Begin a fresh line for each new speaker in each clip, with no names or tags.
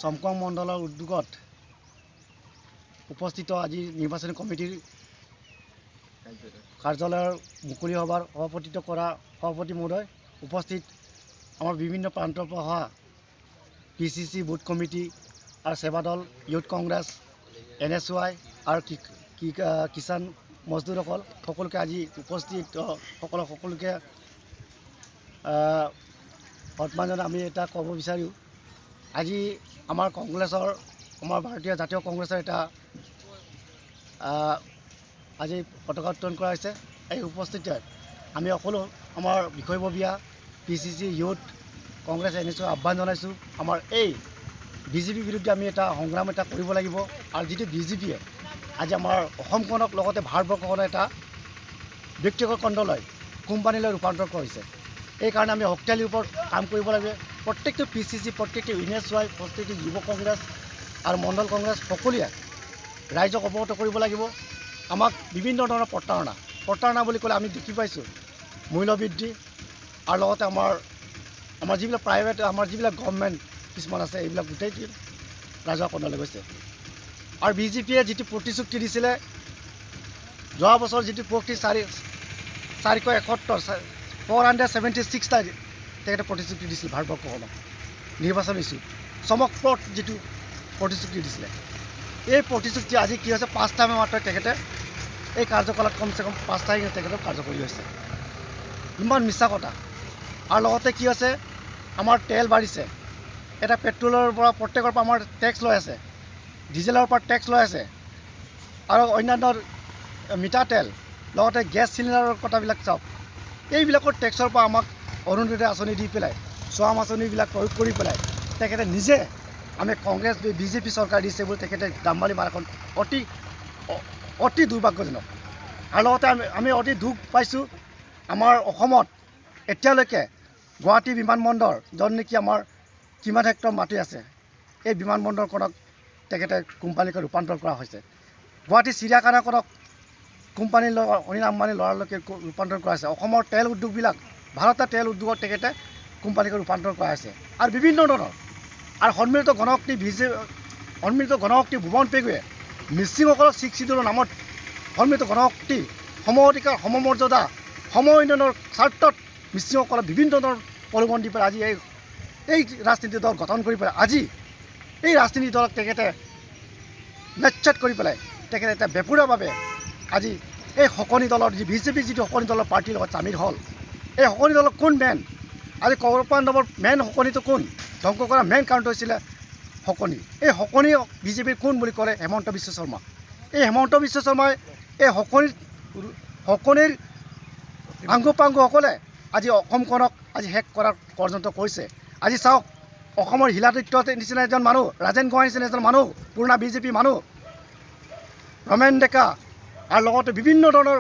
চমকং মণ্ডলৰ উদ্যোগত উপস্থিত আজি নিৰ্বাচনী কমিটিৰ কাৰ্যালয়ৰ মুকলি সভাৰ সভাপতিত্ব কৰা সভাপতি মহোদয়, উপস্থিত আমাৰ বিভিন্ন প্ৰান্তৰ পৰা অহা PCC বুথ কমিটি আৰু সেৱা দল, ইউথ কংগ্ৰেছ, NSY আৰু কিষাণ মজদুৰসকল সকলোকে আজি উপস্থিত সকলোকে সন্মান আমি এটা ক'ব বিচাৰোঁ। আজি আমাৰ কংগ্ৰেছৰ আমাৰ ভাৰতীয় জাতীয় কংগ্ৰেছৰ এটা আজি পতাকা উত্তোলন কৰা হৈছে। এই উপস্থিতিত আমি সকলো আমাৰ বিষয়ববীয়া PCC ইউথ কংগ্ৰেছ NSY আহ্বান জনাইছোঁ। আমাৰ এই BJP বিৰুদ্ধে আমি এটা সংগ্ৰাম এটা কৰিব লাগিব। আৰু যিটো BJPয়ে আজি আমাৰ অসমখনক লগতে ভাৰতবৰ্ষখনৰ এটা ব্যক্তিগত খণ্ডলৈ কোম্পানীলৈ ৰূপান্তৰ কৰিছে। এইকাৰণে আমি শক্তিশালী ওপৰত কাম কৰিব লাগে। প্ৰত্যেকটো PCC, প্ৰত্যেকটো NSY, প্ৰত্যেকটো যুৱ কংগ্ৰেছ আৰু মণ্ডল কংগ্ৰেছ সকলোৱে ৰাইজক অৱগত কৰিব লাগিব। আমাক বিভিন্ন ধৰণৰ প্ৰতাৰণা বুলি ক'লে আমি দেখি পাইছোঁ মূল্যবৃদ্ধি আৰু লগতে আমাৰ যিবিলাক প্ৰাইভেট আমাৰ যিবিলাক গভৰ্ণমেণ্ট কিছুমান আছে এইবিলাক গোটেই ৰাজহুৱা খণ্ডলৈ গৈছে। আৰু BJPয়ে যিটো প্ৰতিশ্ৰুতি দিছিলে যোৱা বছৰ যিটো 476টা তেখেতে প্ৰতিশ্ৰুতি দিছিল ভাৰতবৰ্ষখনক নিৰ্বাচন ইছ্যু চমকপ্ৰদ যিটো প্ৰতিশ্ৰুতি দিছিলে, এই প্ৰতিশ্ৰুতি আজি কি হৈছে 5টা মাত্ৰ তেখেতে এই কাৰ্যকালত কমচে কম 5টা তেখেতৰ কাৰ্যকৰী হৈছে। ইমান মিছা কথা। আৰু লগতে কি হৈছে আমাৰ তেল বাঢ়িছে, এটা পেট্ৰলৰ পৰা প্ৰত্যেকৰ পৰা আমাৰ টেক্স লৈ আছে, ডিজেলৰ পৰা টেক্স লৈ আছে আৰু অন্যান্য মিঠাতেল লগতে গেছ চিলিণ্ডাৰৰ কথাবিলাক চাওক। এইবিলাকৰ টেক্সৰ পৰা আমাক অৰুণোদয় আঁচনি দি পেলাই চোৱাম আঁচনিবিলাক প্ৰয়োগ কৰি পেলাই তেখেতে নিজে আমি কংগ্ৰেছ BJP চৰকাৰ দিছে বুলি তেখেতে দামবালি মাৰাখন অতি দুৰ্ভাগ্যজনক। আৰু লগতে আমি অতি দুখ পাইছোঁ আমাৰ অসমত এতিয়ালৈকে গুৱাহাটী বিমানবন্দৰ য'ত নেকি আমাৰ কিমান হেক্টৰ মাটি আছে, এই বিমানবন্দৰখনক তেখেতে কোম্পানীকৈ ৰূপান্তৰ কৰা হৈছে। গুৱাহাটী চিৰিয়াখানাখনক কোম্পানীৰ অনিল আম্বানীৰ ল'ৰালৈকে ৰূপান্তৰ কৰা হৈছে। অসমৰ তেল উদ্যোগবিলাক ভাৰতীয় তেল উদ্যোগত তেখেতে কোম্পানীকৈ ৰূপান্তৰ কৰা হৈছে। আৰু বিভিন্ন ধৰণৰ আৰু সন্মিলিত গণশক্তি ভুৱন পেগুৱে মিচিংসকলক শিক্ষিতৰ নামত সন্মিলিত গণশক্তি সম অধিকাৰ সমমৰ্যাদা সম উন্নয়নৰ স্বাৰ্থত মিচিংসকলক বিভিন্ন ধৰণৰ প্ৰলোভন দি পেলাই আজি এই ৰাজনীতি দল গঠন কৰি পেলাই আজি এই ৰাজনীতি দলক তেখেতে নচ্ছাত কৰি পেলাই তেখেতে এটা বেপুৰাভাৱে আজি এই শকনি দলৰ BJP যিটো শকনি দলৰ পাৰ্টিৰ লগত চামিল হ'ল। এই শকনি দলৰ কোন মেন? আজি কৌৰপাণ্ডৱৰ মেইন শকনিটো কোন? ধ্বংস কৰা মেইন কাৰণটো হৈছিলে শকনি। এই শকনি BJPৰ কোন বুলি ক'লে হেমন্ত বিশ্ব শৰ্মা। এই হেমন্ত বিশ্ব শৰ্মাই এই শকনিৰ আংগুপাংগুসকলে আজি অসমখনক আজি শেষ কৰাৰ ষড়যন্ত্ৰ কৰিছে। আজি চাওক অসমৰ হিলাদৈত্যৰ নিচিনা এজন মানুহ, ৰাজেন গোহাঁইৰ নিচিনা এজন মানুহ, পুৰণা BJP মানুহ, ৰমেন ডেকা আৰু লগতে বিভিন্ন ধৰণৰ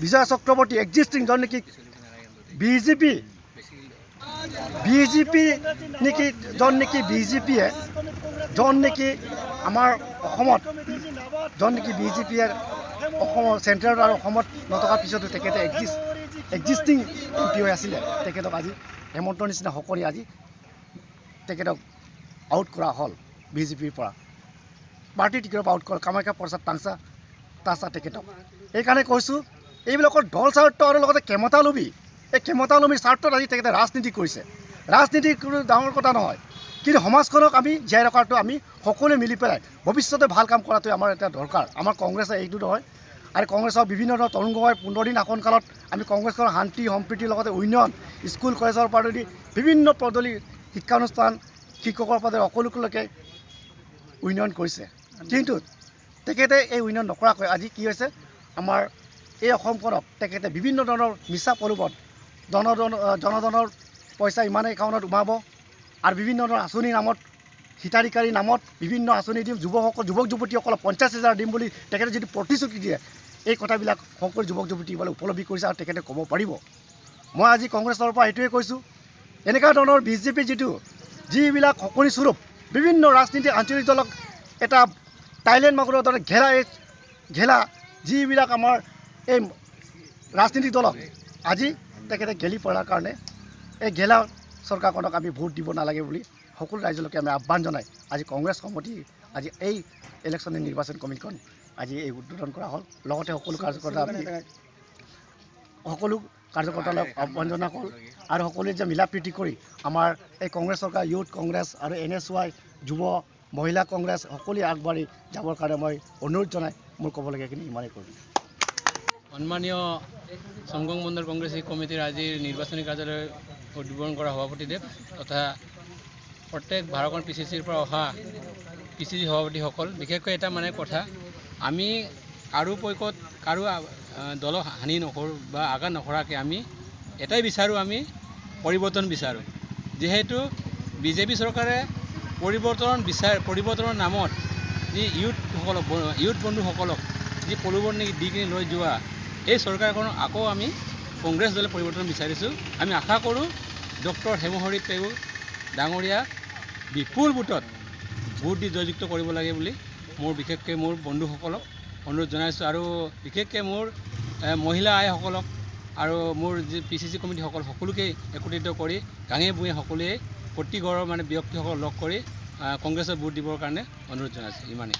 বিজয় চক্ৰৱৰ্তী এক্সিষ্টিং য'ত নেকি BJPয়ে আমাৰ অসমত BJPয়ে অসমৰ চেণ্ট্ৰেলত আৰু অসমত নথকাৰ পিছতো তেখেতে এক্সিষ্টিং MP হৈ আছিলে। তেখেতক আজি হেমন্তৰ নিচিনা সকলে আজি তেখেতক আউট কৰা হ'ল BJPৰ পৰা, পাৰ্টি টিকেটৰ পৰা আউট কৰা কামাখ্যা প্ৰসাদ তাছা তেখেতক। সেইকাৰণে কৈছোঁ এইবিলাকৰ দল স্বাৰ্থ আৰু লগতে ক্ষমতালোভী, এই ক্ষমতালোভীৰ স্বাৰ্থত আজি তেখেতে ৰাজনীতি কৰিছে। ৰাজনীতি কোনো ডাঙৰ কথা নহয়, কিন্তু সমাজখনক আমি জীয়াই ৰখাটো আমি সকলোৱে মিলি পেলাই ভৱিষ্যতে ভাল কাম কৰাটোৱে আমাৰ এটা দৰকাৰ। আমাৰ কংগ্ৰেছে এইটো নহয়। আৰু কংগ্ৰেছৰ বিভিন্ন ধৰণৰ তৰুণ গগৈৰ 15 দিন শাসনকালত আমি কংগ্ৰেছৰ শান্তি সম্প্ৰীতিৰ লগতে উন্নয়ন স্কুল কলেজৰ পৰা ধৰি বিভিন্ন পদলী শিক্ষানুষ্ঠান শিক্ষকৰ পদে সকলোলৈকে উন্নয়ন কৰিছে। কিন্তু তেখেতে এই উন্নয়ন নকৰাকৈ আজি কি হৈছে আমাৰ এই অসমখনক তেখেতে বিভিন্ন ধৰণৰ মিছা প্ৰলোভন জনধনৰ পইচা ইমানে একাউণ্টত সোমাব আৰু বিভিন্ন ধৰণৰ আঁচনিৰ নামত হিতাধিকাৰীৰ নামত বিভিন্ন আঁচনি দিম, যুৱক যুৱতীসকলক 50,000 দিম বুলি তেখেতে যিটো প্ৰতিশ্ৰুতি দিয়ে, এই কথাবিলাক সকলো যুৱক যুৱতীসকলে উপলব্ধি কৰিছে আৰু তেখেতে ক'ব পাৰিব। মই আজি কংগ্ৰেছৰ পৰা এইটোৱে কৈছোঁ, এনেকুৱা ধৰণৰ BJP যিবিলাক শকনি স্বৰূপ বিভিন্ন ৰাজনীতি আঞ্চলিক দলক এটা থাইলেণ্ড মাগুৰৰ দৰে ঘেলা যিবিলাক আমাৰ এই ৰাজনীতিক দলক আজি তেখেতে গেলি পৰাৰ কাৰণে এই ঘেলা চৰকাৰখনক আমি ভোট দিব নালাগে বুলি সকলো ৰাইজলৈকে আমি আহ্বান জনাই আজি কংগ্ৰেছ কমিটি আজি এই ইলেকশ্যন নিৰ্বাচন কমিটিখন আজি এই উদ্বোধন কৰা হ'ল। লগতে সকলো কাৰ্যকৰ্তালৈ আহ্বান জনা হ'ল আৰু সকলোৱে যে মিলা প্ৰীতি কৰি আমাৰ এই কংগ্ৰেছ চৰকাৰ ইউথ কংগ্ৰেছ আৰু NSY যুৱ মহিলা কংগ্ৰেছ সকলোৱে আগবাঢ়ি যাবৰ কাৰণে মই অনুৰোধ জনাই মোৰ ক'বলগীয়াখিনি ইমানেই কৰিলোঁ।
সন্মানীয় সংগম মণ্ডল কংগ্ৰেছ কমিটিৰ আজিৰ নিৰ্বাচনী কাৰ্যালয় উদ্বোধন কৰা সভাপতিদেৱ তথা প্ৰত্যেক ভাৰতৰ PCCৰ পৰা অহা PCC সভাপতিসকল, বিশেষকৈ এটা মানে কথা, আমি কাৰো পক্ষত কাৰো দলক হানি নকৰোঁ বা আঘাত নকৰাকৈ আমি এটাই বিচাৰোঁ, আমি পৰিৱৰ্তন বিচাৰোঁ। যিহেতু বিজেপি চৰকাৰে পৰিৱৰ্তনৰ নামত যি ইউথ বন্ধুসকলক যি প্ৰলোভন দি কিনি লৈ যোৱা এই চৰকাৰখনক আকৌ আমি কংগ্ৰেছ দলে পৰিৱৰ্তন বিচাৰিছোঁ। আমি আশা কৰোঁ ডক্টৰ হেমহৰি পেগু ডাঙৰীয়া বিপুল ভোটত ভোট দি জয়যুক্ত কৰিব লাগে বুলি বিশেষকৈ মোৰ বন্ধুসকলক অনুৰোধ জনাইছোঁ। আৰু বিশেষকৈ মোৰ মহিলা আইসকলক আৰু মোৰ যি PCC কমিটিসকল সকলোকে একত্ৰিত কৰি গাঁৱে ভূঞে সকলোৱে প্ৰতি ঘৰৰ মানে ব্যক্তিসকলক লগ কৰি কংগ্ৰেছত ভোট দিবৰ কাৰণে অনুৰোধ জনাইছোঁ। ইমানেই।